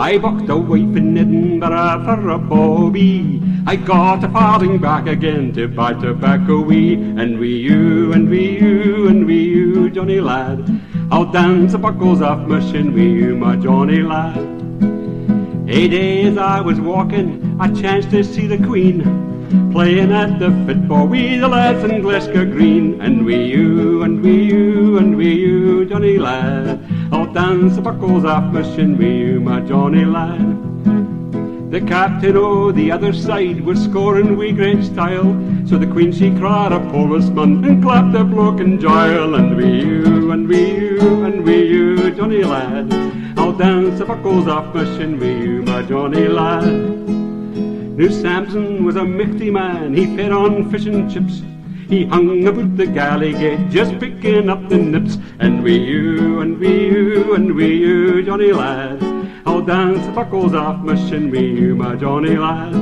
I booked a wife in Edinburgh for a bobby. I got a farthing back again to buy tobacco wee. And we you, and we you, and we you, Johnny lad, I'll dance the buckles off my shin with you, my Johnny lad. A day as I was walking, I chanced to see the Queen playing at the football with the lads in Glasgow Green. And we you, and we you, and we you, Johnny lad, I'll dance the buckles off my shin with you, my Johnny lad. The captain o' the other side was scoring wi' great style, so the Queen she cried a policeman and clapped the bloke in jail. And we you, and we you, and we you, Johnny lad, I'll dance the buckles off my shin with you, my Johnny lad. Now Samson was a michty man, he fed on fish and chips. He hung about the galley gate just picking up the nips. And we you, and we you, and we you, Johnny lad, I'll dance the buckles off my shin with you, my Johnny lad.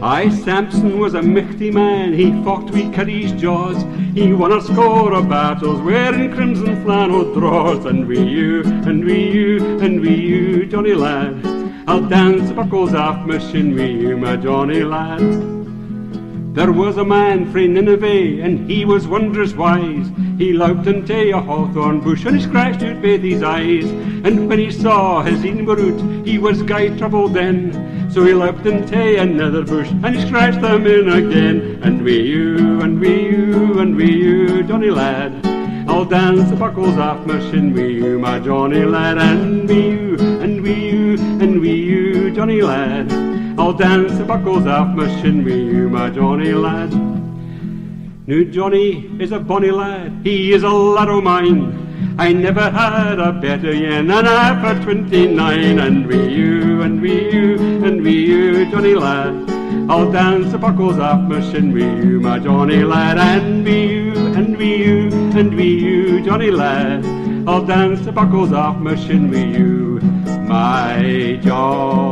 Aye, Samson was a michty man, he fought wi' Curry's jaws. He won a score of battles wearing crimson flannel drawers. And we you, and we you, and we you, Johnny lad, I'll dance the buckles off my shin with you, my Johnny lad. There was a man frae Nineveh, and he was wondrous wise. He looked into a hawthorn bush, and he scratched out both his eyes. And when he saw his een root, he was gey troubled then. So he looked into another bush, and he scratched them in again. And we you, and we you, and we you, Johnny lad, I'll dance the buckles off my shin with you, my Johnny lad. And we you, and we you, and we you, Johnny lad, I'll dance the buckles off my shin with you, my Johnny lad. Now Johnny is a bonny lad, he is a lad o' mine. I never had a better yen, and I for 29. And we you, and we you, and we you, Johnny lad, I'll dance the buckles off my shin with you, my Johnny lad. And we you, and we you, and we you, Johnny lad, I'll dance the buckles off my shin with you, my Johnny.